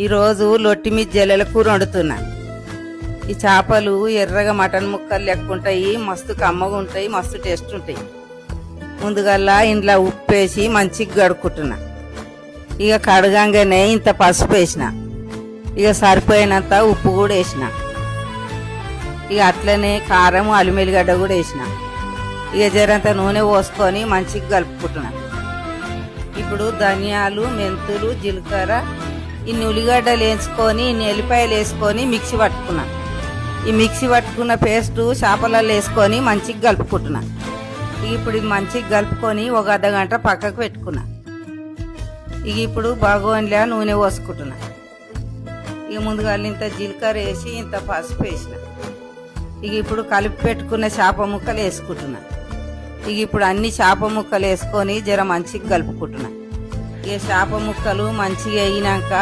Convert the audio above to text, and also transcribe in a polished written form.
ఈరోజు లొట్టి మీద జల్లెల కూర వండుతున్నా. ఈ చేపలు ఎర్రగా మటన్ ముక్కలు లెక్కుంటాయి, మస్తు కమ్మగా ఉంటాయి, మస్తు టేస్ట్ ఉంటాయి. ముందుగల్లా ఇంట్లో ఉప్పు వేసి మంచిగా కడుక్కుంటున్నా. ఇక కడగంగానే ఇంత పసుపు వేసిన, ఇక సరిపోయినంత ఉప్పు కూడా వేసిన, ఇక అట్లనే కారం అల్లిమెల్లిగడ్డ కూడా వేసిన. ఇక జరంత నూనె పోసుకొని మంచిగా కలుపుకుంటున్నా. ఇప్పుడు ధనియాలు, మెంతులు, జీలకర్ర, ఇన్ని ఉల్లిగడ్డలు వేసుకొని ఇన్ని ఎల్లిపాయలు వేసుకొని మిక్సీ పట్టుకున్నా. ఈ మిక్సీ పట్టుకున్న పేస్టు చేపలలో వేసుకొని మంచిగా కలుపుకుంటున్నా. ఇప్పుడు ఇది మంచిగా కలుపుకొని ఒక అర్ధగంట పక్కకు పెట్టుకున్నా. ఇక ఇప్పుడు బాగోన్లా నూనె పోసుకుంటున్నా. ఇక ముందుగా ఇంత జీలకర్ర వేసి ఇంత పసుపు వేసిన. ఇక ఇప్పుడు కలిపి పెట్టుకున్న చేప ముక్కలు వేసుకుంటున్నా. ఇక ఇప్పుడు అన్ని చేప ముక్కలు వేసుకొని జర మంచిగా కలుపుకుంటున్నా. ఇక చేప ముక్కలు మంచిగా అయినాక